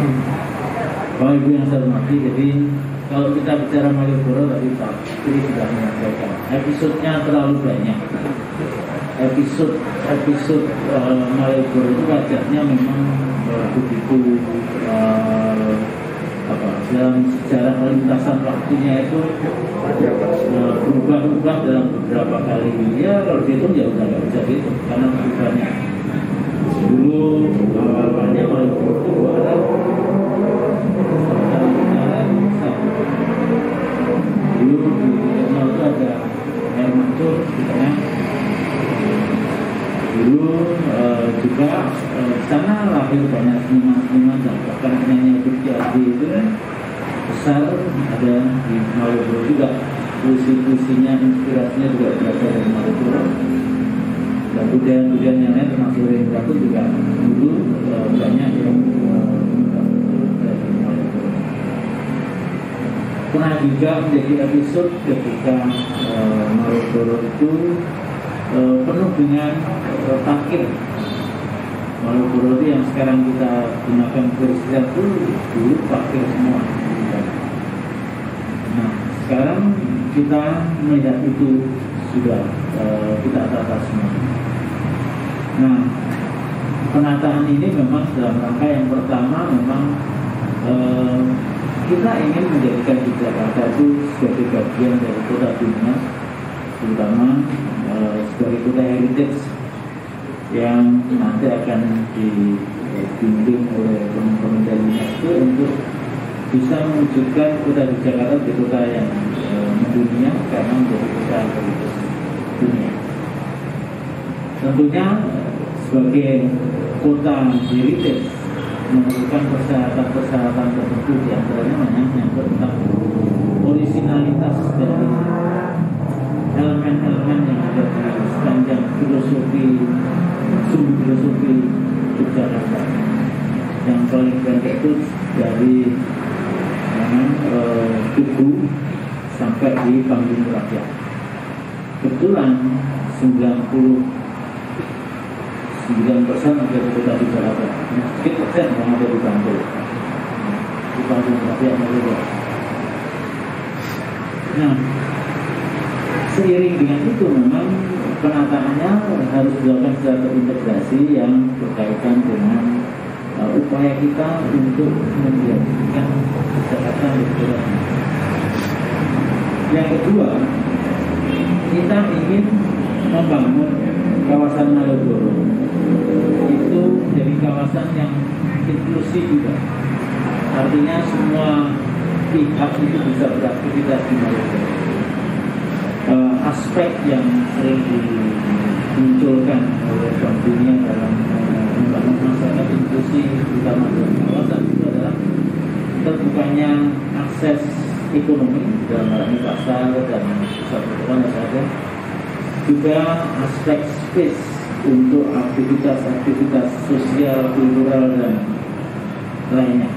Bapak Ibu yang saya hormati, jadi kalau kita bicara Malioboro tadi Pak Tri sudah menyampaikan, episodenya terlalu banyak. Episode Malioboro itu wajahnya memang begitu dalam sejarah lintasan waktunya itu berubah-ubah dalam beberapa kali. Ya kalau dihitung ya udah nggak bisa dihitung karena perubahannya. Dulu awalnya Malioboro itu ada dulu di tengah itu ada air mancur di tengah. Dulu juga di sana lahir banyak seniman-seniman dan bahkan penyanyi Turki itu besar ada di Malioboro juga. Puisi-puisinya, inspirasinya juga berasal dari Malioboro. Dan budaya-budaya yang lain termasuk Rendra pun juga dulu banyak yang pernah juga menjadi episode ketika Malioboro itu penuh dengan parkir. Malioboro itu yang sekarang kita gunakan beristirahat itu dulu parkir semua. Nah sekarang kita melihat itu sudah kita tata semua. Nah penataan ini memang dalam rangka yang pertama memang kita ingin menjadikan Jakarta itu sebagai bagian dari kota dunia, terutama sebagai kota heritage yang nanti akan dibimbing oleh teman-teman dari UNESCO untuk bisa mewujudkan kota Jakarta di kota yang mendunia karena menjadi kota heritage dunia. Tentunya sebagai kota heritage memerlukan persyaratan tertentu, di antaranya menyangkut tentang originalitas dari elemen-elemen yang ada di sepanjang filosofi Yogyakarta. Yang paling pendek itu dari Tugu sampai di Panggung Rakyat. Kebetulan 99% ada di kota Jakarta, sedikit persen yang ada di Bantul, di Panggung Rakyat juga. Nah, seiring dengan itu memang penataannya harus dilakukan secara terintegrasi yang berkaitan dengan upaya kita untuk menjadikan Jakarta lebih kuat. Yang kedua, kita ingin membangun kawasan Malioboro itu menjadi kawasan yang inklusif juga. Artinya semua pihak itu bisa beraktivitas di Malioboro. Aspek yang sering dimunculkan oleh Bank Dunia dalam membangun masyarakat inklusi terutama dalam kawasan itu adalah terbukanya akses ekonomi dalam hal ini pasar dan pusat perbelanjaan saja, juga aspek space untuk aktivitas sosial, kultural dan lainnya.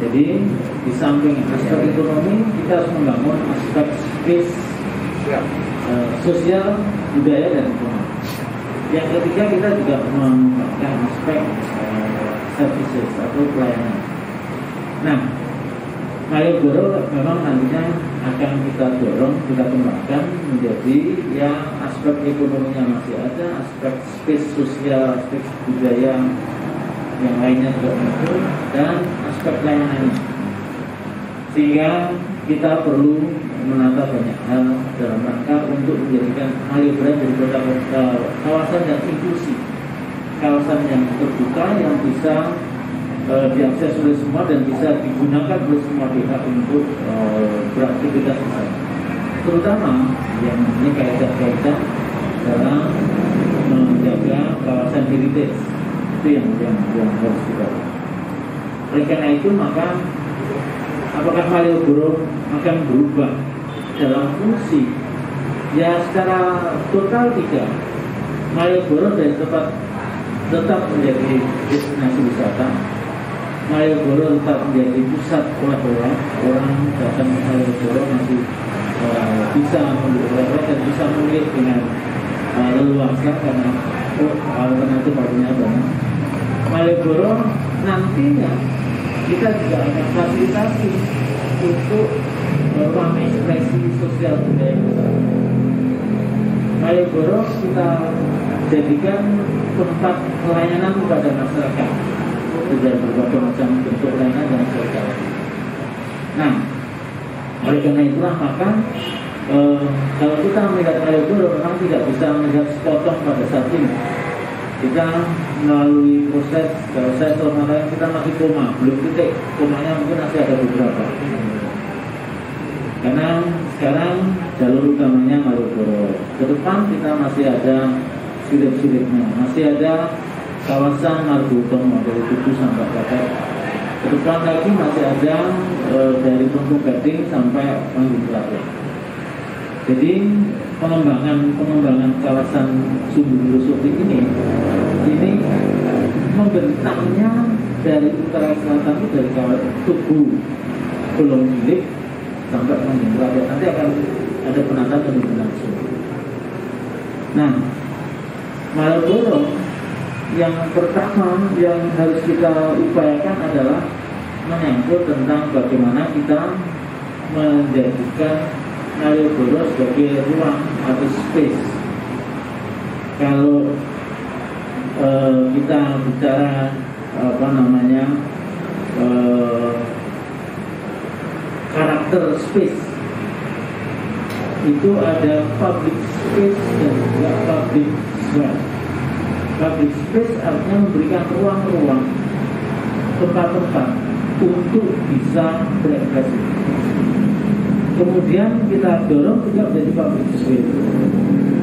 Jadi di samping aspek ekonomi kita harus membangun aspek space sosial, budaya dan ekonomi. Yang ketiga kita juga mengembangkan aspek services atau pelayanan. Nah, Malioboro memang nantinya akan kita dorong, kita kembangkan menjadi yang aspek ekonominya masih ada, aspek space sosial, aspek budaya yang lainnya juga muncul, dan aspek layanannya. Sehingga kita perlu menata banyak hal dalam rangka untuk menjadikan Malioboro menjadi kawasan yang inklusif, kawasan yang terbuka yang bisa diakses oleh semua dan bisa digunakan oleh semua pihak untuk beraktivitas di sana. Terutama yang ini kaitan dalam menjaga kawasan heritage, itu yang harus kita. Oleh karena itu maka apakah Malioboro akan berubah dalam fungsi? Ya secara total tidak. Malioboro dari tetap menjadi destinasi wisata. Malioboro tetap menjadi pusat oleh-oleh. Orang datang ke Malioboro masih bisa membeli oleh-oleh dan bisa memilih dengan leluasa karena alternatif banyak. Malioboro nantinya kita juga akan fasilitasi untuk ruang ekspresi sosial budaya kita. Malioboro kita jadikan tempat pelayanan kepada masyarakat dengan berbagai macam bentuk layanan dan sebagainya. Nah, oleh karena itulah maka kalau kita melihat Malioboro memang tidak bisa melihat sepotong pada saat ini. Kita melalui proses selama kita masih koma, belum titik komanya, mungkin masih ada beberapa. Karena sekarang jalur utamanya Malioboro. Ke depan kita masih ada sirip-siripnya, masih ada kawasan Margoutama dari Tugu sampai Klaten. Ke depan lagi masih ada dari Tugu Gading sampai Panggung Klaten. Jadi pengembangan kawasan Sumber Suti ini membentangnya dari utara selatan itu dari kawasan Tugu Pulau Milik sampai Panggung Klaten. Nanti akan ada penataan lebih berlangsung. Nah, Malioboro yang pertama yang harus kita upayakan adalah menyangkut tentang bagaimana kita menjadikan Malioboro sebagai ruang atau space. Kalau kita bicara karakter space, itu ada public space dan juga public zone. Public space artinya memberikan ruang-ruang, tempat-tempat untuk bisa berekspresi. Kemudian kita dorong juga menjadi public space.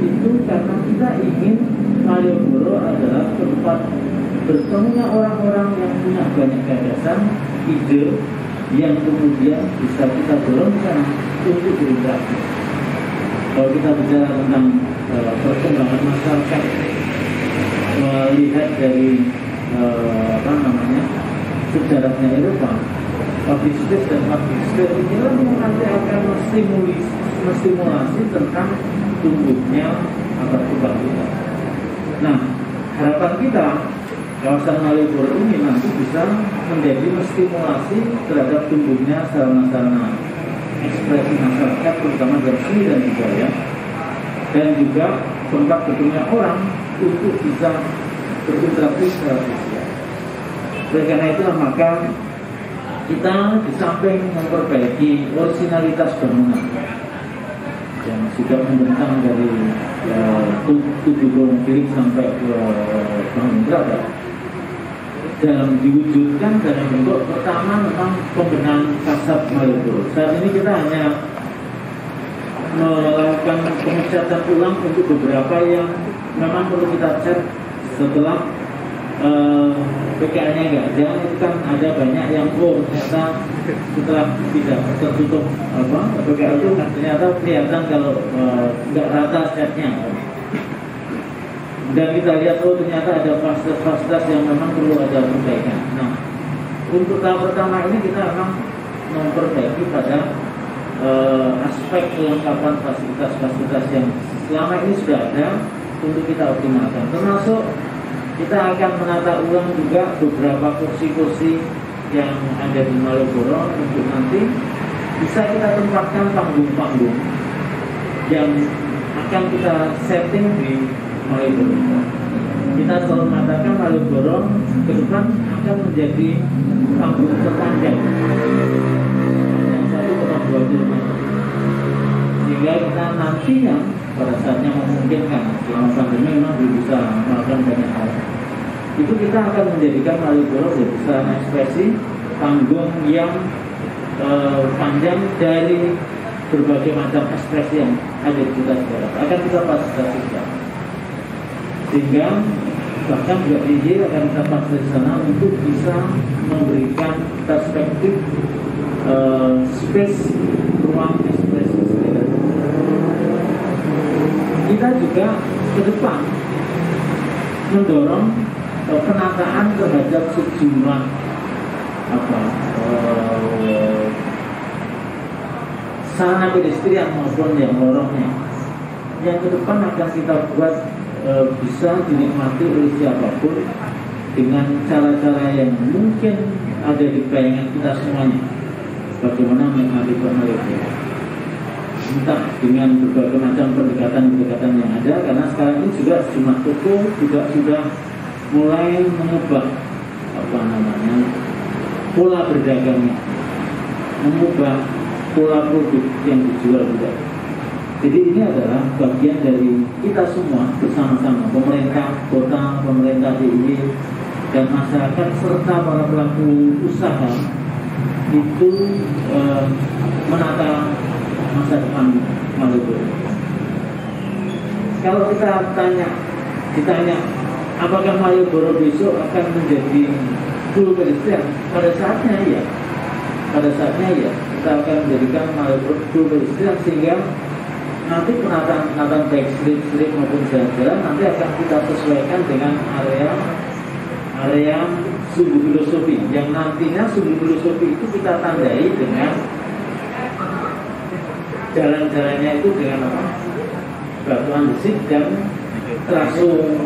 Itu karena kita ingin Malioboro adalah tempat bertemunya orang-orang yang punya banyak gagasan, ide, yang kemudian bisa kita dorong ke sana untuk berinteraksi. Kalau kita bicara tentang perkembangan masyarakat, melihat dari sejarahnya Eropa, public space dan public space inilah yang nanti akan menstimulasi tentang tumbuhnya tempat kita. Nah, harapan kita kawasan Malioboro ini nanti bisa menjadi menstimulasi terhadap tumbuhnya sarana-sarana ekspresi masyarakat, terutama dari seni dan budaya, dan juga tempat bertemunya orang untuk bisa berinteraksi secara sosial. Oleh karena itulah maka kita di samping memperbaiki originalitas bangunan yang sudah membentang dari Tugu Pulau Milik sampai ke Panggung Klaten, dalam diwujudkan dalam bentuk pertama memang pembenahan fasad Malioboro. Saat ini kita hanya melakukan pengecatan ulang untuk beberapa yang memang perlu kita cat setelah PKN-nya nggak ada. Itu kan ada banyak yang ternyata setelah tidak tertutup PKN itu ternyata kelihatan kalau nggak rata catnya. Dan kita lihat ternyata ada fasilitas yang memang perlu ada perbaikan. Nah, untuk tahap pertama ini kita memang memperbaiki pada aspek kelengkapan fasilitas-fasilitas yang selama ini sudah ada untuk kita optimalkan. Termasuk kita akan menata ulang juga beberapa kursi-kursi yang ada di Malioboro untuk nanti bisa kita tempatkan panggung-panggung yang akan kita setting di Malioboro. Kita selalu mengatakan Malioboro ke depan akan menjadi panggung terpanjang yang 1,2 km, sehingga kita nantinya pada saatnya memungkinkan selama pandemi memang bisa melakukan banyak hal. Itu kita akan menjadikan Malioboro sebagai sarana ekspresi panggung yang panjang dari berbagai macam ekspresi yang ada di kita sekarang. Akan kita fasilitasi, sehingga bahkan juga DJ akan kita fasilitasi sana untuk bisa memberikan perspektif space ruang ekspresi. Kita juga ke depan mendorong penataan terhadap sejumlah sarana pedestrian maupun yang lorongnya yang ke depan akan kita buat bisa dinikmati oleh siapapun dengan cara-cara yang mungkin ada di bayangan kita semuanya. Bagaimana menikmati Mario Bros, entah dengan berbagai macam pendekatan-pendekatan yang ada, karena sekarang ini juga sejumlah toko juga sudah mulai mengubah pola berdagangnya, mengubah pola produk yang dijual juga. Jadi ini adalah bagian dari kita semua bersama-sama, pemerintah kota, pemerintah DIY, dan masyarakat serta para pelaku usaha itu menata masa depan Maluku. Kalau kita ditanya apakah Malioboro besok akan menjadi full pedestrian, pada saatnya ya, kita akan menjadikan Malioboro full pedestrian, sehingga nanti penataan baik street maupun jalan-jalan nanti akan kita sesuaikan dengan area sumbu filosofi, yang nantinya sumbu filosofi itu kita tandai dengan jalan-jalannya itu dengan apa? Batu andesit dan trasung.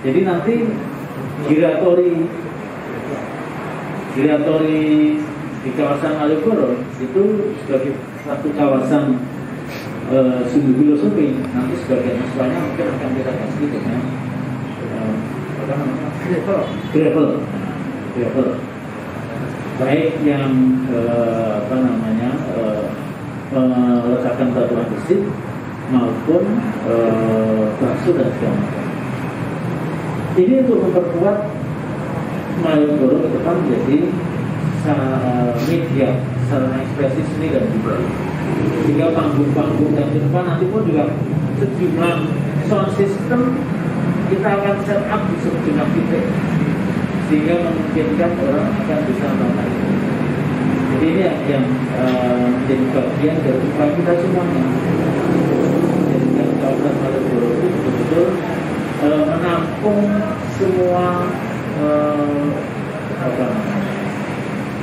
Jadi nanti giratori di kawasan Malioboro itu sebagai satu kawasan sumbu filosofi. Nanti sebagai masukannya mungkin akan kita kasih dengan gravel, baik yang letakkan batu andesit maupun bakso dan segala macam. Ini untuk memperkuat Malioboro ke depan menjadi media sarana ekspresi seni dan budaya, sehingga panggung-panggung dan ke depan nanti pun juga sejumlah sound system kita akan set up di sejumlah titik, sehingga memungkinkan orang akan bisa menonton. Jadi ini yang menjadi bagian dari upaya kita semuanya, menjadikan kawasan Malioboro itu betul-betul menampung semua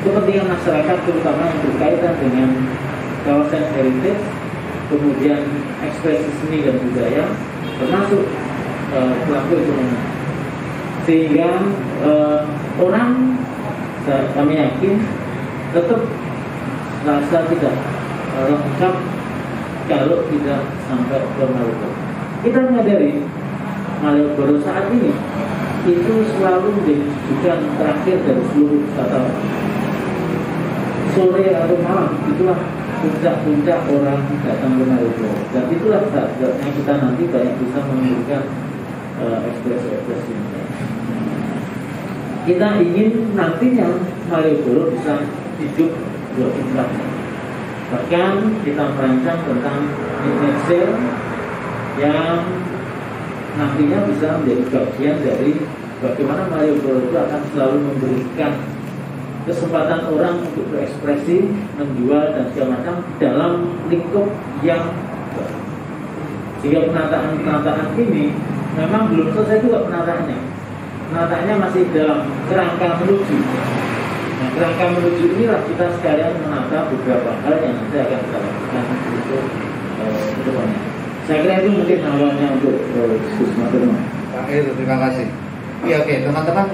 kepentingan masyarakat, terutama yang berkaitan dengan kawasan heritage, kemudian ekspresi seni dan budaya, termasuk pelaku ekonomi, sehingga orang, kami yakin, tetap rasa tidak lengkap kalau tidak sampai ke Malioboro. Kita menyadari Malioboro saat ini itu selalu menjadi tujuan terakhir dari seluruh wisatawan. Sore atau malam itulah puncak-puncak orang datang ke Malioboro, dan itulah saatnya kita nanti banyak bisa memberikan ekspresi. Kita ingin nantinya Malioboro bisa hidup berkembang. Bahkan kita merancang tentang midnight sale yang nantinya bisa menjadi bagian dari bagaimana Malioboro itu akan selalu memberikan kesempatan orang untuk berekspresi, menjual dan segala macam dalam lingkup yang sehingga penataan ini memang belum selesai juga penataannya masih dalam kerangka menuju. Nah, kerangka menuju inilah kita sekalian menata beberapa hal yang nanti akan kita lakukan untuk kedepannya. Saya kira itu mungkin awalnya untuk diskusi materi. Terima kasih. Ya, oke, teman-teman.